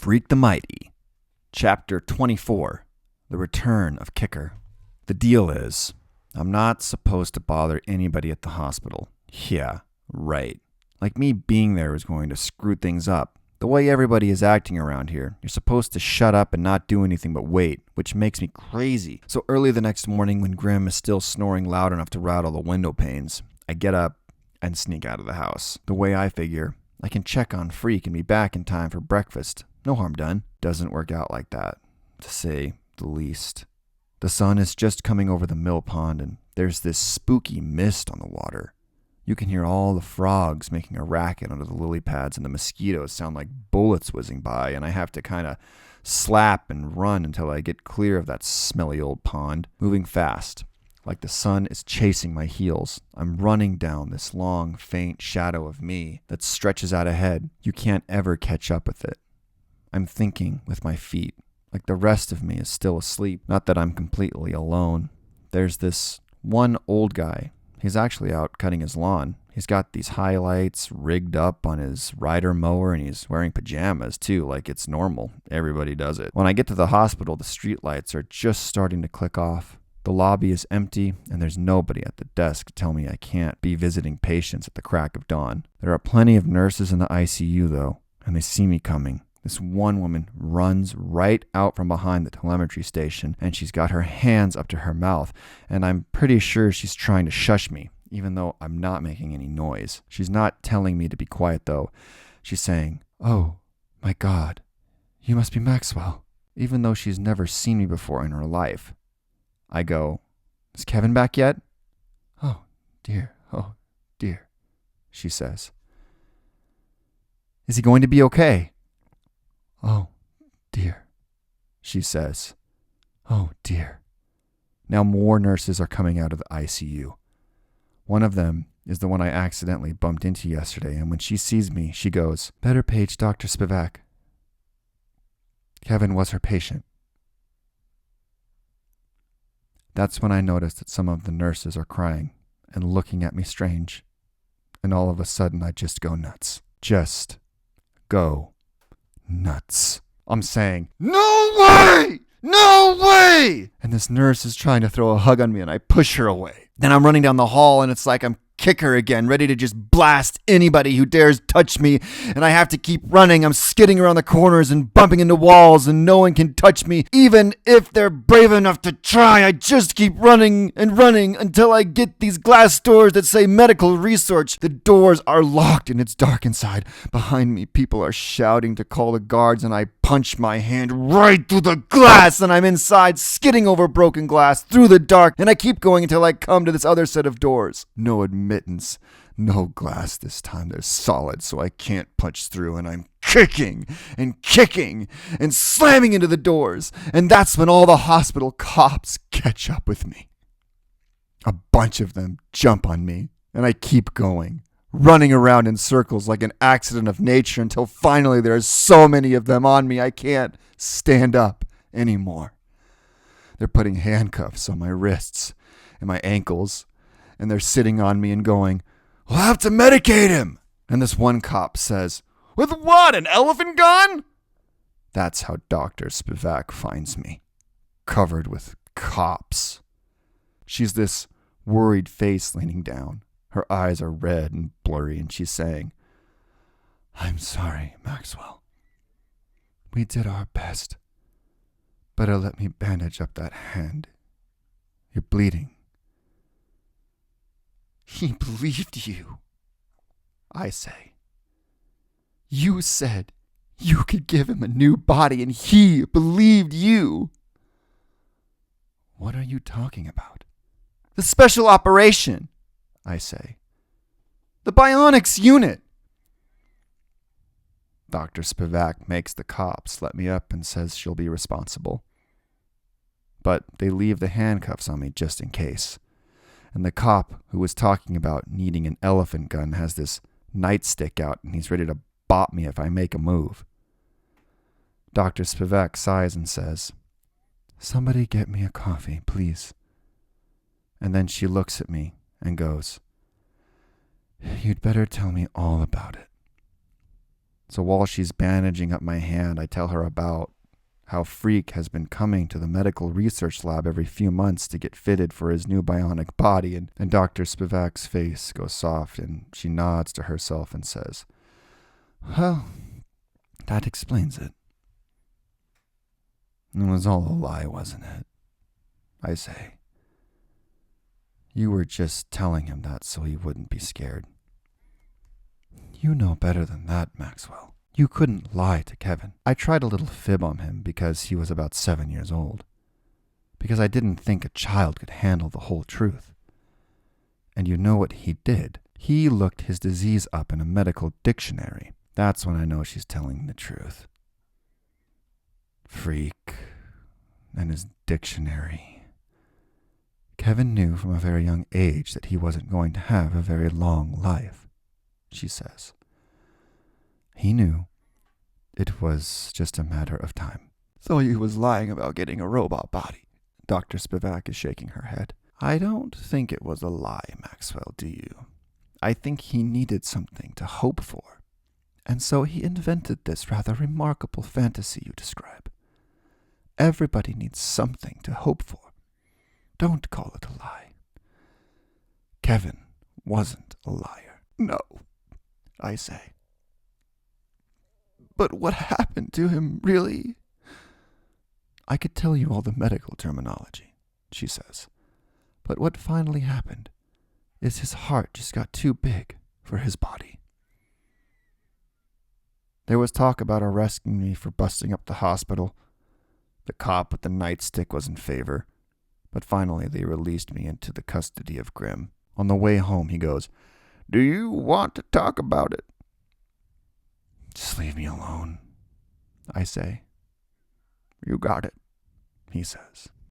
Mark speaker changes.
Speaker 1: Freak the Mighty, Chapter 24, The Return of Kicker. The deal is, I'm not supposed to bother anybody at the hospital. Yeah, right. Like me being there is going to screw things up. The way everybody is acting around here, you're supposed to shut up and not do anything but wait, which makes me crazy. So early the next morning when Grim is still snoring loud enough to rattle the window panes, I get up and sneak out of the house. The way I figure, I can check on Freak and be back in time for breakfast. No harm done. Doesn't work out like that, to say the least. The sun is just coming over the mill pond and there's this spooky mist on the water. You can hear all the frogs making a racket under the lily pads and the mosquitoes sound like bullets whizzing by, and I have to kind of slap and run until I get clear of that smelly old pond, moving fast. Like the sun is chasing my heels. I'm running down this long, faint shadow of me that stretches out ahead. You can't ever catch up with it. I'm thinking with my feet, like the rest of me is still asleep. Not that I'm completely alone. There's this one old guy. He's actually out cutting his lawn. He's got these highlights rigged up on his rider mower, and he's wearing pajamas too, like it's normal. Everybody does it. When I get to the hospital, the streetlights are just starting to click off. The lobby is empty, and there's nobody at the desk to tell me I can't be visiting patients at the crack of dawn. There are plenty of nurses in the ICU, though, and they see me coming. This one woman runs right out from behind the telemetry station, and she's got her hands up to her mouth, and I'm pretty sure she's trying to shush me, even though I'm not making any noise. She's not telling me to be quiet, though. She's saying, "Oh, my God, you must be Maxwell," even though she's never seen me before in her life. I go, "Is Kevin back yet?" Oh, dear, she says. "Is he going to be okay?" "Oh, dear," she says. "Oh, dear." Now more nurses are coming out of the ICU. One of them is the one I accidentally bumped into yesterday, and when she sees me, she goes, "Better page Dr. Spivak. Kevin was her patient." That's when I notice that some of the nurses are crying and looking at me strange, and all of a sudden I just go nuts. Just go nuts. I'm saying, "No way! No way!" And this nurse is trying to throw a hug on me and I push her away. Then I'm running down the hall and it's like I'm Kicker again, ready to just blast anybody who dares touch me, and I have to keep running. I'm skidding around the corners and bumping into walls, and no one can touch me, even if they're brave enough to try. I just keep running and running until I get these glass doors that say medical research. The doors are locked and it's dark inside. Behind me, people are shouting to call the guards, and I punch my hand right through the glass, and I'm inside, skidding over broken glass through the dark, and I keep going until I come to this other set of doors. No admittance, no glass this time. They're solid, so I can't punch through, and I'm kicking and slamming into the doors, and that's when all the hospital cops catch up with me. A bunch of them jump on me, and I keep going, running around in circles like an accident of nature until finally there are so many of them on me I can't stand up anymore. They're putting handcuffs on my wrists and my ankles, and they're sitting on me and going, "We'll have to medicate him." And this one cop says, "With what, an elephant gun?" That's how Dr. Spivak finds me, covered with cops. She's this worried face leaning down. Her eyes are red and blurry, and she's saying, "I'm sorry, Maxwell. We did our best. Better let me bandage up that hand. You're bleeding." "He believed you," I say. "You said you could give him a new body, and he believed you." "What are you talking about?" "The special operation," I say. "The bionics unit." Dr. Spivak makes the cops let me up and says she'll be responsible. But they leave the handcuffs on me just in case. And the cop who was talking about needing an elephant gun has this nightstick out, and he's ready to bop me if I make a move. Dr. Spivak sighs and says, "Somebody get me a coffee, please." And then she looks at me and goes, "You'd better tell me all about it." So while she's bandaging up my hand, I tell her about how Freak has been coming to the medical research lab every few months to get fitted for his new bionic body, and Dr. Spivak's face goes soft, and she nods to herself and says, "Well, that explains it." "It was all a lie, wasn't it?" I say. "You were just telling him that so he wouldn't be scared." "You know better than that, Maxwell. You couldn't lie to Kevin. I tried a little fib on him because he was about 7 years old. Because I didn't think a child could handle the whole truth. And you know what he did? He looked his disease up in a medical dictionary. That's when I know she's telling the truth. Freak and his dictionary. Kevin knew from a very young age that he wasn't going to have a very long life, she says. He knew it was just a matter of time. So he was lying about getting a robot body. Dr. Spivak is shaking her head. I don't think it was a lie, Maxwell, do you? I think he needed something to hope for. And so he invented this rather remarkable fantasy you describe. Everybody needs something to hope for. Don't call it a lie. Kevin wasn't a liar. No, I say. But what happened to him, really? I could tell you all the medical terminology, she says. But what finally happened is his heart just got too big for his body. There was talk about arresting me for busting up the hospital. The cop with the nightstick was in favor, but finally they released me into the custody of Grimm. On the way home, he goes, "Do you want to talk about it?" "Just leave me alone," I say. "You got it," he says.